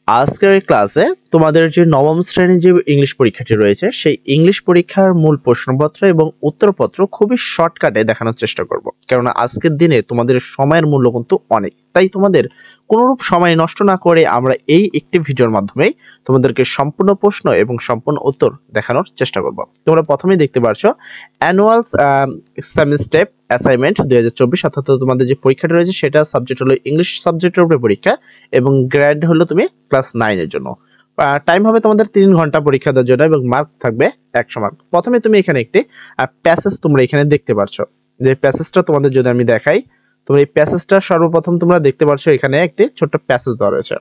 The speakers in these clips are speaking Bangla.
আজকের এই ক্লাসে তোমাদের যে নবম শ্রেণীর যে ইংলিশ পরীক্ষাটি রয়েছে সেই ইংলিশ পরীক্ষার মূল প্রশ্নপত্র এবং উত্তরপত্র খুবই শর্টকাটে দেখানোর চেষ্টা করব, কেননা আজকের দিনে তোমাদের সময়ের মূল্য কিন্তু অনেক, তাই তোমাদের কোনোরূপ সময় নষ্ট না করে আমরা এই একটি ভিডিওর মাধ্যমে তোমাদেরকে সম্পূর্ণ প্রশ্ন এবং সম্পূর্ণ উত্তর দেখানোর চেষ্টা করব। তোমরা প্রথমেই দেখতে পাচ্ছ অ্যানুয়াল সেমিস্টার অ্যাসাইনমেন্ট 2024, অর্থাৎ তোমাদের যে পরীক্ষাটা রয়েছে সেটা সাবজেক্ট হলো ইংলিশ সাবজেক্টের উপরে পরীক্ষা এবং গ্রেড হলো তুমি ক্লাস 9 এর জন্য। টাইম হবে তোমাদের 3 ঘন্টা পরীক্ষা দেওয়ার জন্য এবং মার্ক থাকবে 100 মার্ক। প্রথমে তুমি এখানে একটি প্যাসেজ তোমরা এখানে দেখতে পাচ্ছ, যে প্যাসেজটা তোমাদের যদি আমি দেখাই, তোমরা এই প্যাসেজটা সর্বপ্রথম তোমরা দেখতে পাচ্ছ এখানে একটি ছোট্ট প্যাসেজ দেওয়া রয়েছে,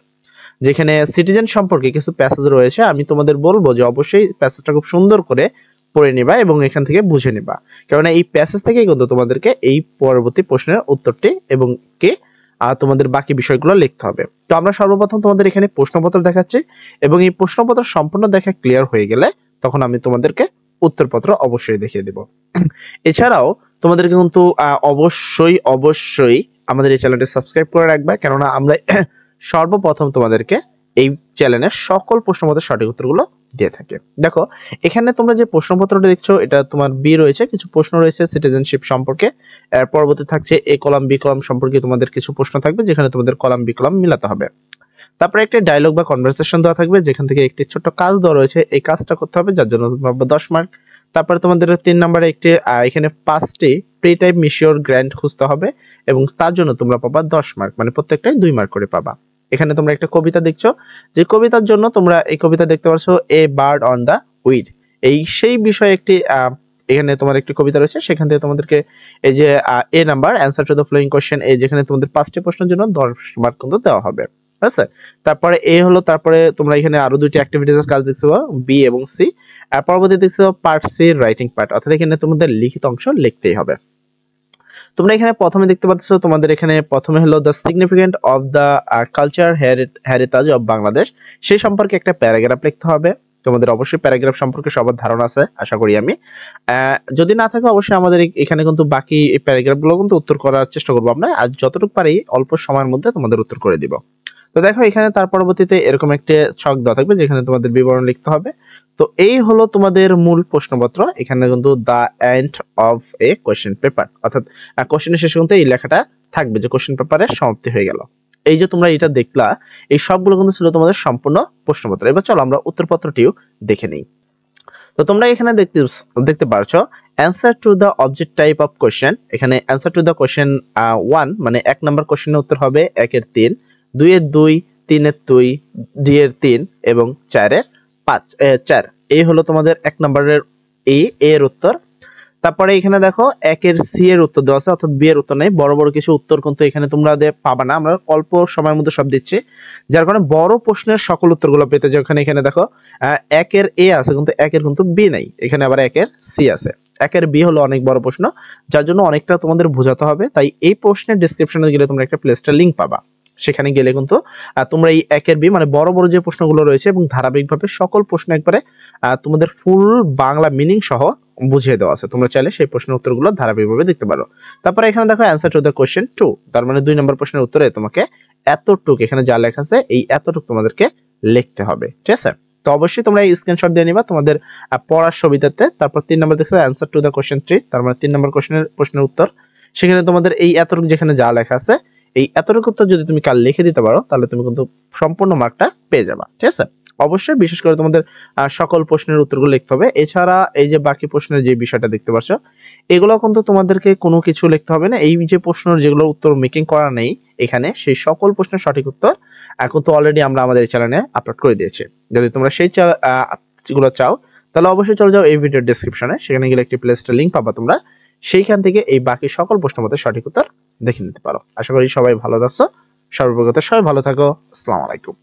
যেখানে সিটিজেন সম্পর্কে কিছু প্যাসেজ রয়েছে। আমি তোমাদের বলবো যে অবশ্যই প্যাসেজটা খুব সুন্দর করে পড়ে নিবা এবং এখান থেকে বুঝে নিবা, কারণ এই প্যাসেজ থেকেই কিন্তু তোমাদেরকে এই পরবর্তী প্রশ্নের উত্তরটি এবং কে তোমাদের বাকি বিষয়গুলো লিখতে হবে। তো আমরা সর্বপ্রথম তোমাদের এখানে প্রশ্নপত্র দেখাচ্ছি এবং এই প্রশ্নপত্র সম্পূর্ণ দেখা ক্লিয়ার হয়ে গেলে তখন আমি তোমাদেরকে উত্তরপত্র অবশ্যই দেখিয়ে দেব। এছাড়াও তোমাদেরকে কিন্তু অবশ্যই আমাদের এই চ্যানেলটি সাবস্ক্রাইব করে রাখবে, কেননা আমরা সর্বপ্রথম তোমাদেরকে এই চ্যানেলের সকল প্রশ্নপত্রের সঠিক উত্তরগুলো দিয়ে থাকে। দেখো এখানে তোমরা যে প্রশ্নপত্রটা দেখছো এটা তোমার বি রয়েছে, কিছু প্রশ্ন রয়েছে সিটিজেনশিপ সম্পর্কে, এর পরবর্তী থাকছে এ কলাম বি কলাম সম্পর্কে তোমাদের কিছু প্রশ্ন থাকবে যেখানে তোমাদের কলাম বি কলাম মিলাতে হবে। তারপরে একটা ডায়লগ বা কনভারসেশন দেওয়া থাকবে যেখান থেকে একটি ছোট্ট কাজ দেওয়া রয়েছে, এই কাজটা করতে হবে যার জন্য তোমরা 10 মার্ক। তারপরে তোমাদের 3 নম্বরে একটি এখানে 5টি প্রি টাইপ মিশিওর গ্র্যান্ড খুঁজতে হবে এবং তার জন্য তোমরা পাবা 10 মার্ক, মানে প্রত্যেকটাই 2 মার্ক করে পাবা। এখানে তোমরা একটা কবিতা দেখছো, যে কবিতার জন্য তোমরা এই কবিতা দেখতে পাচ্ছো a bird on the weed, এই সেই বিষয়ে একটি এখানে তোমার একটি কবিতা রয়েছে, সেখান থেকে তোমাদেরকে এই যে এ number answer to the following question, এই যেখানে তোমাদের 5টি প্রশ্নের জন্য 10 মার্ক কিন্তু দেওয়া হবে। আচ্ছা, তারপরে এ হলো, তারপরে তোমরা এখানে আরো দুইটি অ্যাক্টিভিটিজের কাজ দেখছো বি এবং সি, আর পরবর্তী দেখছো পার্ট সি রাইটিং পার্ট, অর্থাৎ এখানে তোমাদের লিখিত অংশ লিখতেই হবে। তোমরা এখানে প্রথমে দেখতে পাচ্ছ তোমাদের এখানে প্রথমে হলো the significant of the culture heritage of Bangladesh, সেই সম্পর্কে একটা প্যারাগ্রাফ লিখতে হবে। তোমাদের অবশ্যই প্যারাগ্রাফ সম্পর্কে সবার ধারণা আছে আশা করি আমি, যদি না থাকে অবশ্যই আমাদের এখানে কিন্তু বাকি এই প্যারাগ্রাফগুলো কিন্তু উত্তর করার চেষ্টা করবো আমরা, আর যতটুকু পারি অল্প সময়ের মধ্যে তোমাদের উত্তর করে দিব। তো দেখো এখানে তার পরবর্তীতে এরকম একটা ছক দেওয়া থাকবে যেখানে তোমাদের বিবরণ লিখতে হবে। তো এই হলো তোমাদের মূল প্রশ্নপত্র, এখানে কিন্তু the end of a question paper, অর্থাৎ কোশ্চেনের শেষে কিন্তু এই লেখাটা থাকবে যে কোশ্চেন পেপারের সমাপ্তি হয়ে গেল। এই যে তোমরা এটা দেখলা, এই সবগুলো কিন্তু ছিল তোমাদের সম্পূর্ণ প্রশ্নপত্র। এবার চলো আমরা উত্তরপত্রটিও দেখে নিই। তো তোমরা এখানে দেখতে পারছো answer to the object type of question, এখানে অ্যান্সার টু দ্য কোশ্চেন 1 মানে 1 নম্বর কোশ্চেনের উত্তর হবে 1 এর 3, 2 এর 2, 3 এর 2, 2 এর 3 এবং 4 এর 4। এই হলো তোমাদের 1 নম্বরের এর উত্তর। তারপরে এখানে দেখো 1 এর সি এর উত্তর দেওয়া আছে, অর্থাৎ বি এর উত্তর নেই। বড় বড় কিছু উত্তর কিন্তু এখানে তোমরা পাবা না, আমরা অল্প সময়ের মধ্যে সব দিচ্ছি, যার কারণে বড় প্রশ্নের সকল উত্তরগুলো পেতে যেখানে এখানে দেখো 1 এর এ আছে কিন্তু 1 এর কিন্তু বি নাই, এখানে আবার 1 এর সি আছে। 1 এর বি হলো অনেক বড় প্রশ্ন, যার জন্য অনেকটা তোমাদের বোঝাতে হবে, তাই এই প্রশ্নের ডেসক্রিপশনে গেলে তোমরা একটা প্লেলিস্টের লিংক পাবা, সেখানে গেলে কিন্তু তোমরা এই 1 এর বি মানে বড় বড় যে প্রশ্নগুলো রয়েছে এবং ধারাবাহিকভাবে সকল প্রশ্ন একবারে তোমাদের ফুল বাংলা মিনিং সহ বুঝিয়ে দেওয়া আছে, তোমরা চাইলে সেই প্রশ্নের উত্তরগুলো ধারাবাহিকভাবে দেখতে পারো। তারপরে এখানে দেখো অ্যান্সার টু দ্য কোশ্চেন 2, তার মানে 2 নম্বর প্রশ্নের উত্তরে তোমাকে এতটুক এখানে যা লেখা আছে এই এতটুক তোমাদেরকে লিখতে হবে, ঠিক আছে? তো অবশ্যই তোমরা এই স্ক্রিনশট দিয়ে নিবা তোমাদের পড়ার সুবিধাতে। তারপর 3 নম্বর দেখছো অ্যান্সার টু দ্য কোশ্চেন 3, তার মানে 3 নম্বর প্রশ্নের উত্তর, সেখানে তোমাদের এই এতটুক যেখানে যা লেখা আছে এই এতটুকু উত্তর যদি তুমি কাল লিখে দিতে পারো তাহলে তুমি কিন্তু সম্পূর্ণ মার্কটা পেয়ে যাবা, ঠিক আছে? অবশ্যই বিশেষ করে তোমাদের সকল প্রশ্নের উত্তরগুলো লিখতে হবে। এছাড়া এই যে বাকি প্রশ্নের যে বিষয়টা দেখতে পাচ্ছ এগুলো কিন্তু তোমাদেরকে কোনো কিছু লিখতে হবে না, এই যে প্রশ্নের যেগুলো উত্তর মেকিং করা নেই এখানে সেই সকল প্রশ্নের সঠিক উত্তর এখন তো অলরেডি আমরা আমাদের চ্যানেলে আপলোড করে দিয়েছি। যদি তোমরা সেই যেগুলো চাও তাহলে অবশ্যই চলে যাও এই ভিডিওর ডেসক্রিপশনে, সেখানে গেলে একটি প্লেলিস্টের লিংক পাবা তোমরা, সেইখান থেকে এই বাকি সকল প্রশ্নের সঠিক উত্তর দেখে নিতে পারো। আশা করি সবাই ভালো আছো, সর্বপ্রগত সবাই ভালো থাকো। আসসালামু আলাইকুম।